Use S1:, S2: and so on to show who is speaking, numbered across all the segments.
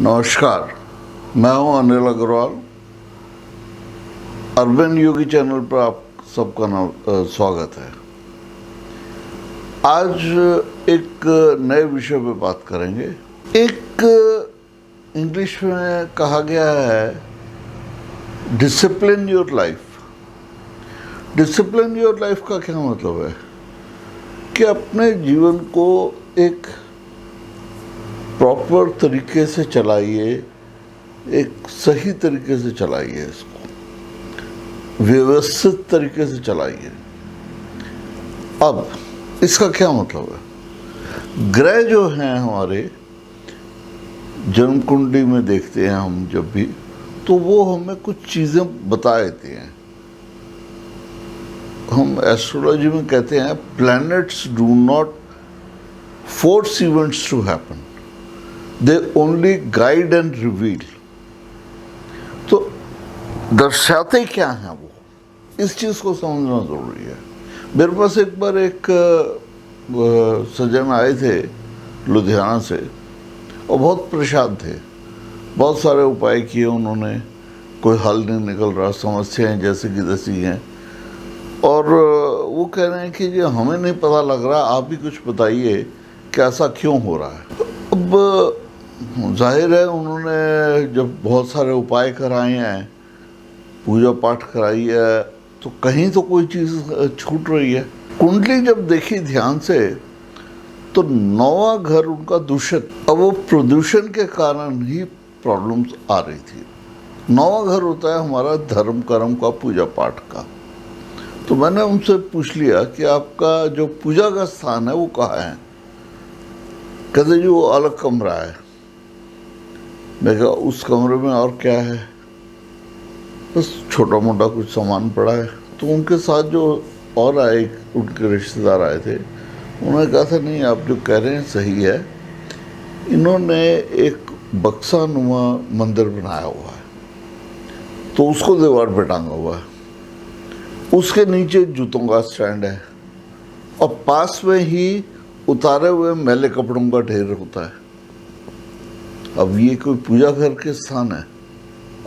S1: नमस्कार, मैं हूं अनिल अग्रवाल। अर्बन योगी चैनल पर आप सबका स्वागत है। आज एक नए विषय पे बात करेंगे। एक इंग्लिश में कहा गया है discipline your life. Discipline your life का क्या मतलब है कि अपने जीवन को एक प्रॉपर तरीके से चलाइए, एक सही तरीके से चलाइए, इसको व्यवस्थित तरीके से चलाइए। अब इसका क्या मतलब है? ग्रह जो हैं हमारे जन्म कुंडली में देखते हैं हम जब भी, तो वो हमें कुछ चीज़ें बता देते हैं। हम एस्ट्रोलॉजी में कहते हैं planets do not force events to happen, they only guide and reveal. तो दर्शाते क्या हैं वो, इस चीज़ को समझना ज़रूरी है। मेरे पास एक बार एक सज्जन आए थे लुधियाना से और बहुत परेशान थे। बहुत सारे उपाय किए उन्होंने, कोई हल नहीं निकल रहा, समस्याएं जैसे की तैसी हैं। और वो कह रहे हैं कि जो हमें नहीं पता लग रहा, आप ही कुछ बताइए कि ऐसा क्यों हो रहा है। अब जाहिर है उन्होंने जब बहुत सारे उपाय कराए हैं, पूजा पाठ कराई है, तो कहीं तो कोई चीज़ छूट रही है। कुंडली जब देखी ध्यान से तो 9वां घर उनका दूषित। अब वो प्रदूषण के कारण ही प्रॉब्लम्स आ रही थी। 9वां घर होता है हमारा धर्म कर्म का, पूजा पाठ का। तो मैंने उनसे पूछ लिया कि आपका जो पूजा का स्थान है वो कहाँ है? कहते जो वो अलग कमरा है। मैं कहा उस कमरे में और क्या है? बस छोटा मोटा कुछ सामान पड़ा है। तो उनके साथ जो और आए, उनके रिश्तेदार आए थे, उन्होंने कहा था नहीं आप जो कह रहे हैं सही है। इन्होंने एक बक्सा नुमा मंदिर बनाया हुआ है, तो उसको दीवार पे टांगा हुआ है। उसके नीचे जूतों का स्टैंड है और पास में ही उतारे हुए मैले कपड़ों का ढेर होता है। अब ये कोई पूजा घर के स्थान है?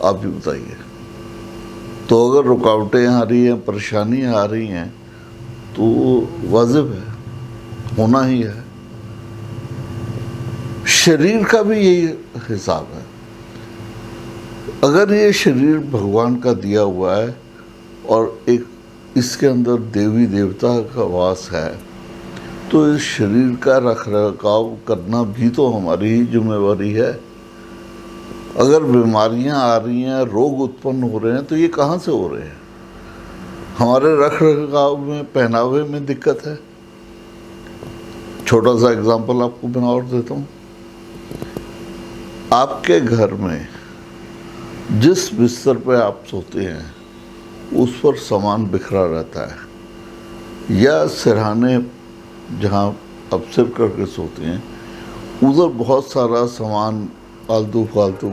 S1: आप ही बताइए। तो अगर रुकावटें आ रही हैं, परेशानियां आ रही हैं, तो वाजिब है, होना ही है। शरीर का भी यही हिसाब है। अगर ये शरीर भगवान का दिया हुआ है और एक इसके अंदर देवी देवता का वास है, तो इस शरीर का रख रखाव करना भी तो हमारी ही जिम्मेवारी है। अगर बीमारियां आ रही हैं, रोग उत्पन्न हो रहे हैं, तो ये कहाँ से हो रहे हैं? हमारे रख रखाव में, पहनावे में दिक्कत है। छोटा सा एग्जांपल आपको मैं और देता हूँ। आपके घर में जिस बिस्तर पे आप सोते हैं उस पर सामान बिखरा रहता है, या सिरहाने जहाँ आप सिर करके सोते हैं उधर बहुत सारा सामान फालतू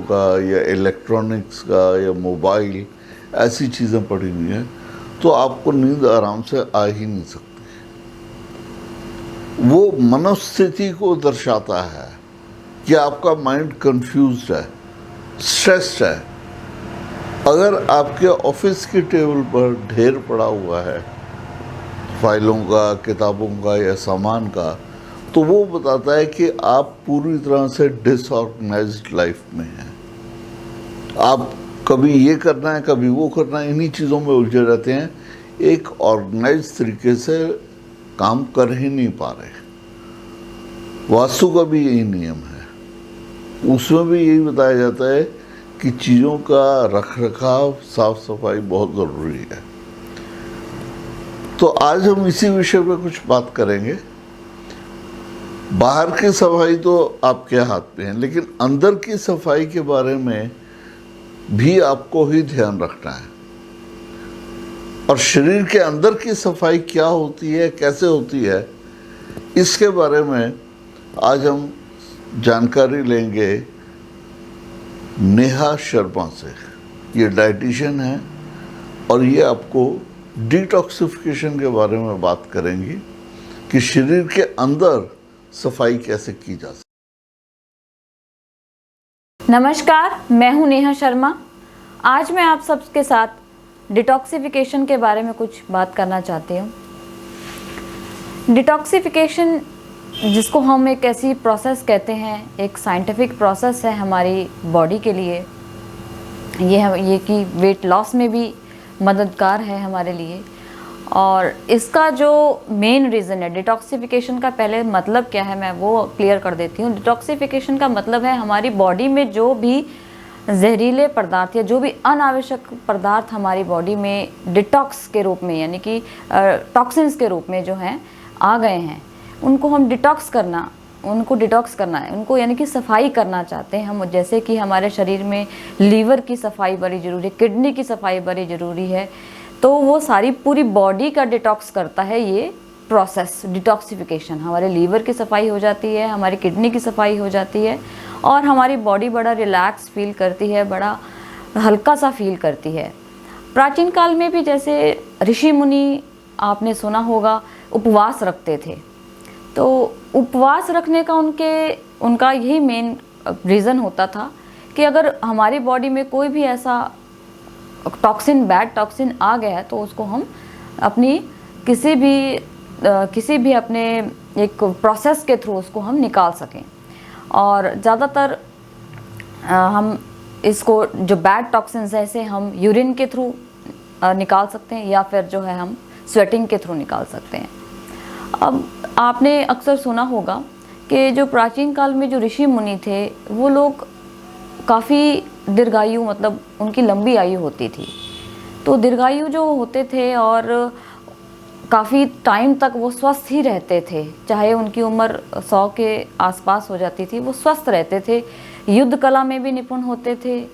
S1: का या इलेक्ट्रॉनिक्स का या मोबाइल, ऐसी चीज़ें पड़ी हुई हैं, तो आपको नींद आराम से आ ही नहीं सकती। वो मनोस्थिति को दर्शाता है कि आपका माइंड कंफ्यूज्ड है, स्ट्रेस्ड है। अगर आपके ऑफिस की टेबल पर ढेर पड़ा हुआ है फाइलों का, किताबों का या सामान का, तो वो बताता है कि आप पूरी तरह से डिसऑर्गेनाइज्ड लाइफ में हैं। आप कभी ये करना है, कभी वो करना है, इन्हीं चीज़ों में उलझे रहते हैं। एक ऑर्गेनाइज तरीके से काम कर ही नहीं पा रहे। वास्तु का भी यही नियम है, उसमें भी यही बताया जाता है कि चीज़ों का रख रखाव, साफ सफाई बहुत ज़रूरी है। तो आज हम इसी विषय पे कुछ बात करेंगे। बाहर की सफाई तो आपके हाथ में है, लेकिन अंदर की सफाई के बारे में भी आपको ही ध्यान रखना है। और शरीर के अंदर की सफाई क्या होती है, कैसे होती है, इसके बारे में आज हम जानकारी लेंगे नेहा शर्मा से। ये डाइटिशियन है और ये आपको डिटॉक्सिफिकेशन के बारे में बात करेंगी कि शरीर के अंदर सफाई कैसे की जा सकती।
S2: नमस्कार, मैं हूं नेहा शर्मा। आज मैं आप सबके साथ डिटॉक्सिफिकेशन के बारे में कुछ बात करना चाहती हूं। डिटॉक्सिफिकेशन, जिसको हम एक ऐसी प्रोसेस कहते हैं, एक साइंटिफिक प्रोसेस है हमारी बॉडी के लिए। ये कि वेट लॉस में भी मददगार है हमारे लिए। और इसका जो मेन रीज़न है डिटॉक्सिफिकेशन का, पहले मतलब क्या है मैं वो क्लियर कर देती हूँ। डिटॉक्सिफिकेशन का मतलब है हमारी बॉडी में जो भी जहरीले पदार्थ या जो भी अनावश्यक पदार्थ हमारी बॉडी में डिटॉक्स के रूप में, यानी कि टॉक्सिन्स के रूप में जो हैं आ गए हैं, उनको हम डिटॉक्स करना है, उनको यानी कि सफाई करना चाहते हैं हम। जैसे कि हमारे शरीर में लीवर की सफाई बड़ी ज़रूरी है, किडनी की सफाई बड़ी ज़रूरी है, तो वो सारी पूरी बॉडी का डिटॉक्स करता है ये प्रोसेस डिटॉक्सिफिकेशन। हमारे लीवर की सफाई हो जाती है, हमारी किडनी की सफाई हो जाती है और हमारी बॉडी बड़ा रिलैक्स फील करती है, बड़ा हल्का सा फील करती है। प्राचीन काल में भी जैसे ऋषि मुनि, आपने सुना होगा, उपवास रखते थे। तो उपवास रखने का उनका यही मेन रीज़न होता था कि अगर हमारी बॉडी में कोई भी ऐसा टॉक्सिन, बैड टॉक्सिन आ गया है तो उसको हम अपनी किसी भी अपने एक प्रोसेस के थ्रू उसको हम निकाल सकें। और ज़्यादातर हम इसको जो बैड टॉक्सिन्स है इसे हम यूरिन के थ्रू निकाल सकते हैं या फिर जो है हम स्वेटिंग के थ्रू निकाल सकते हैं। अब आपने अक्सर सुना होगा कि जो प्राचीन काल में जो ऋषि मुनि थे वो लोग काफ़ी दीर्घायु, मतलब उनकी लंबी आयु होती थी। तो दीर्घायु जो होते थे और काफ़ी टाइम तक वो स्वस्थ ही रहते थे, चाहे उनकी उम्र 100 के आसपास हो जाती थी, वो स्वस्थ रहते थे। युद्ध कला में भी निपुण होते थे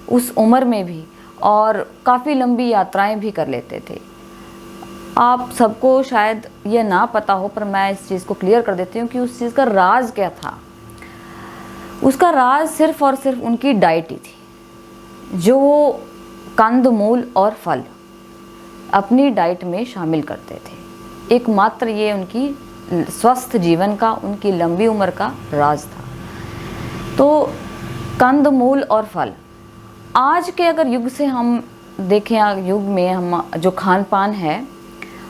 S2: उस उम्र में भी, और काफ़ी लंबी यात्राएं भी कर लेते थे। आप सबको शायद ये ना पता हो, पर मैं इस चीज़ को क्लियर कर देती हूँ कि उस चीज़ का राज क्या था। उसका राज सिर्फ और सिर्फ उनकी डाइट ही थी, जो वो कंद, मूल और फल अपनी डाइट में शामिल करते थे। एकमात्र ये उनकी स्वस्थ जीवन का, उनकी लंबी उम्र का राज था। तो कंद, मूल और फल। आज के अगर युग से हम देखें, युग में हम जो खान पान है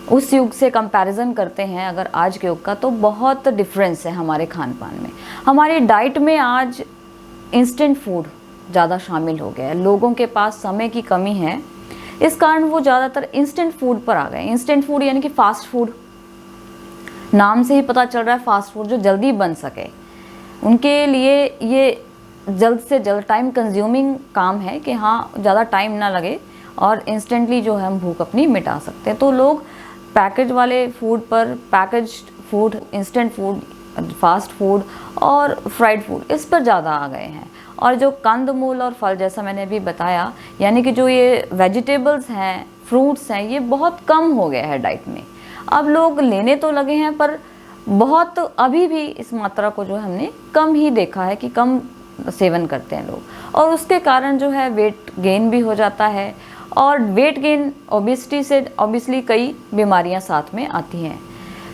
S2: उस युग से कंपैरिजन करते हैं अगर आज के युग का, तो बहुत डिफरेंस है हमारे खान पान में। हमारी डाइट में आज इंस्टेंट फूड ज़्यादा शामिल हो गया है। लोगों के पास समय की कमी है, इस कारण वो ज़्यादातर इंस्टेंट फूड पर आ गए। इंस्टेंट फूड यानी कि फास्ट फूड, नाम से ही पता चल रहा है फास्ट फूड, जो जल्दी बन सके। उनके लिए ये जल्द से जल्द टाइम कंज्यूमिंग काम है कि हाँ ज़्यादा टाइम ना लगे और इंस्टेंटली जो है हम भूख अपनी मिटा सकते हैं। तो लोग पैकेज वाले फूड पर, packaged food, instant food, fast food और फ्राइड फूड, इस पर ज़्यादा आ गए हैं। और जो कंद, मूल और फल, जैसा मैंने अभी बताया, यानी कि जो ये वेजिटेबल्स हैं, फ्रूट्स हैं, ये बहुत कम हो गया है डाइट में। अब लोग लेने तो लगे हैं पर बहुत अभी भी इस मात्रा को जो हमने कम ही देखा है कि कम सेवन करते हैं लोग, और उसके कारण जो है वेट गेन भी हो जाता है। और वेट गेन, ओबेसिटी से ऑब्वियसली कई बीमारियां साथ में आती हैं।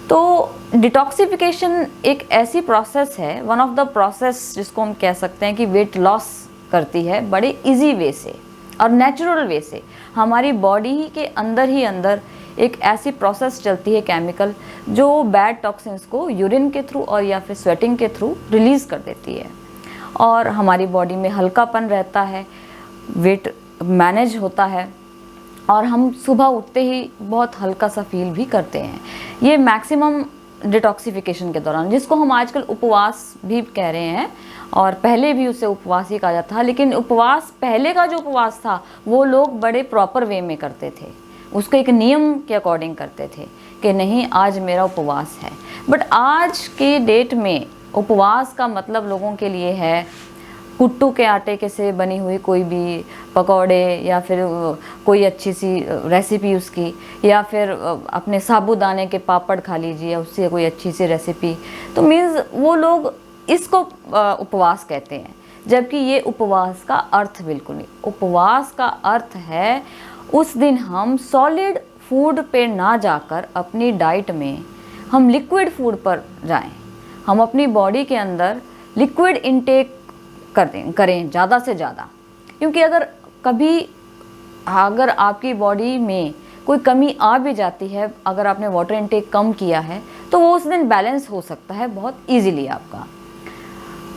S2: तो डिटॉक्सिफिकेशन एक ऐसी प्रोसेस है, वन ऑफ द प्रोसेस जिसको हम कह सकते हैं कि वेट लॉस करती है बड़े इजी वे से और नेचुरल वे से। हमारी बॉडी के अंदर ही अंदर एक ऐसी प्रोसेस चलती है केमिकल, जो बैड टॉक्सिन्स को यूरिन के थ्रू और या फिर स्वेटिंग के थ्रू रिलीज़ कर देती है और हमारी बॉडी में हल्कापन रहता है, वेट मैनेज होता है और हम सुबह उठते ही बहुत हल्का सा फील भी करते हैं। ये मैक्सिमम डिटॉक्सिफिकेशन के दौरान, जिसको हम आजकल उपवास भी कह रहे हैं, और पहले भी उसे उपवास ही कहा जाता था। लेकिन उपवास, पहले का जो उपवास था वो लोग बड़े प्रॉपर वे में करते थे, उसको एक नियम के अकॉर्डिंग करते थे कि नहीं आज मेरा उपवास है। बट आज के डेट में उपवास का मतलब लोगों के लिए है कुट्टू के आटे के से बनी हुई कोई भी पकौड़े, या फिर कोई अच्छी सी रेसिपी उसकी, या फिर अपने साबूदाने के पापड़ खा लीजिए, उससे कोई अच्छी सी रेसिपी। तो मीन्स वो लोग इसको उपवास कहते हैं, जबकि ये उपवास का अर्थ बिल्कुल नहीं। उपवास का अर्थ है उस दिन हम सॉलिड फूड पे ना जाकर अपनी डाइट में हम लिक्विड फूड पर जाएं। हम अपनी बॉडी के अंदर लिक्विड इनटेक करें ज़्यादा से ज़्यादा। क्योंकि अगर आपकी बॉडी में कोई कमी आ भी जाती है, अगर आपने वाटर इनटेक कम किया है, तो वो उस दिन बैलेंस हो सकता है बहुत इजीली आपका।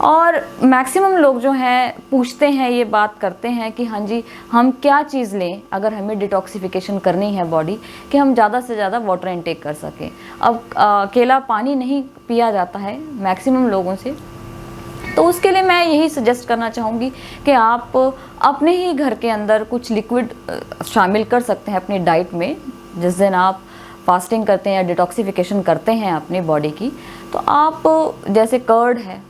S2: और मैक्सिमम लोग जो हैं पूछते हैं, ये बात करते हैं कि हाँ जी हम क्या चीज़ लें अगर हमें डिटॉक्सिफिकेशन करनी है बॉडी, कि हम ज़्यादा से ज़्यादा वाटर इनटेक कर सकें। अब अकेला पानी नहीं पिया जाता है मैक्सिमम लोगों से, तो उसके लिए मैं यही सजेस्ट करना चाहूँगी कि आप अपने ही घर के अंदर कुछ लिक्विड शामिल कर सकते हैं अपनी डाइट में। जिस दिन आप फास्टिंग करते हैं या डिटॉक्सिफिकेशन करते हैं अपनी बॉडी की, तो आप जैसे कर्ड है,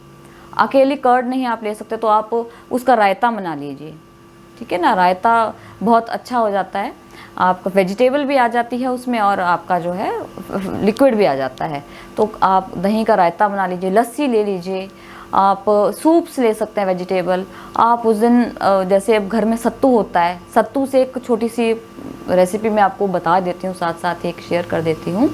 S2: अकेली कर्ड नहीं आप ले सकते तो आप उसका रायता बना लीजिए, ठीक है ना। रायता बहुत अच्छा हो जाता है, आपका वेजिटेबल भी आ जाती है उसमें और आपका जो है लिक्विड भी आ जाता है। तो आप दही का रायता बना लीजिए, लस्सी ले लीजिए, आप सूप्स ले सकते हैं वेजिटेबल। आप उस दिन जैसे अब घर में सत्तू होता है, सत्तू से एक छोटी सी रेसिपी मैं आपको बता देती हूँ, साथ साथ एक शेयर कर देती हूँ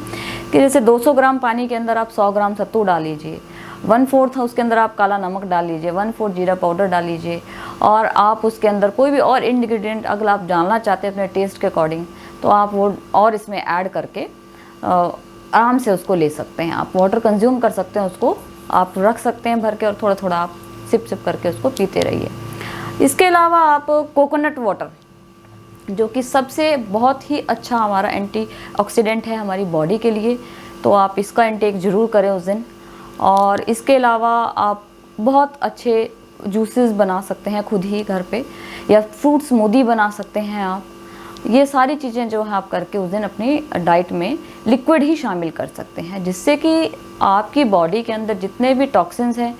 S2: कि जैसे 200 ग्राम पानी के अंदर आप 100 ग्राम सत्तू डाल लीजिए, 1/4 उसके अंदर आप काला नमक डाल लीजिए, 1/4 जीरा पाउडर डाल लीजिए, और आप उसके अंदर कोई भी और इंग्रेडिएंट अगर आप डालना चाहते हैं अपने टेस्ट के अकॉर्डिंग, तो आप वो और इसमें ऐड करके आराम से उसको ले सकते हैं। आप वाटर कंज्यूम कर सकते हैं, उसको आप रख सकते हैं भर के और थोड़ा थोड़ा आप सिप सिप करके उसको पीते रहिए। इसके अलावा आप कोकोनट वाटर, जो कि सबसे बहुत ही अच्छा हमारा एंटीऑक्सीडेंट है हमारी बॉडी के लिए, तो आप इसका इंटेक ज़रूर करें उस दिन। और इसके अलावा आप बहुत अच्छे जूसेस बना सकते हैं खुद ही घर पे, या फ्रूट स्मूदी बना सकते हैं आप। ये सारी चीज़ें जो है आप करके उस दिन अपनी डाइट में लिक्विड ही शामिल कर सकते हैं, जिससे कि आपकी बॉडी के अंदर जितने भी टॉक्सिन्स हैं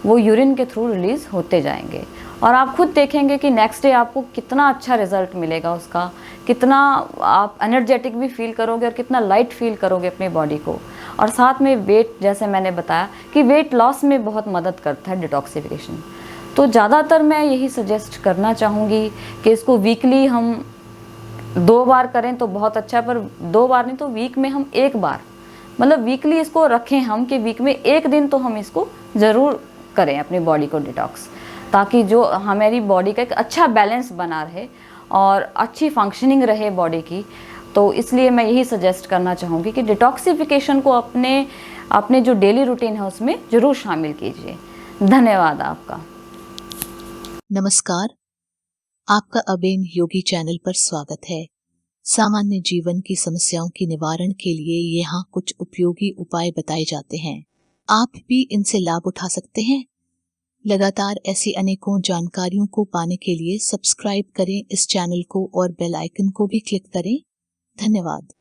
S2: वो यूरिन के थ्रू रिलीज़ होते जाएंगे। और आप खुद देखेंगे कि नेक्स्ट डे आपको कितना अच्छा रिजल्ट मिलेगा उसका, कितना आप एनर्जेटिक भी फील करोगे और कितना लाइट फील करोगे अपनी बॉडी को। और साथ में वेट, जैसे मैंने बताया कि वेट लॉस में बहुत मदद करता है डिटॉक्सिफिकेशन। तो ज़्यादातर मैं यही सजेस्ट करना चाहूँगी कि इसको वीकली हम 2 बार करें तो बहुत अच्छा है, पर 2 बार नहीं तो वीक में हम 1 बार, मतलब वीकली इसको रखें हम कि वीक में 1 दिन तो हम इसको ज़रूर करें अपनी बॉडी को डिटॉक्स, ताकि जो हमारी बॉडी का एक अच्छा बैलेंस बना रहे और अच्छी फंक्शनिंग रहे बॉडी की। तो इसलिए मैं यही सजेस्ट करना चाहूँगी कि डिटॉक्सिफिकेशन को अपने जो डेली रूटीन है उसमें ज़रूर शामिल कीजिए। धन्यवाद आपका।
S3: नमस्कार, आपका अबेन योगी चैनल पर स्वागत है। सामान्य जीवन की समस्याओं की निवारण के लिए यहाँ कुछ उपयोगी उपाय बताए जाते हैं, आप भी इनसे लाभ उठा सकते हैं। लगातार ऐसी अनेकों जानकारियों को पाने के लिए सब्सक्राइब करें इस चैनल को और बेल आइकन को भी क्लिक करें। धन्यवाद।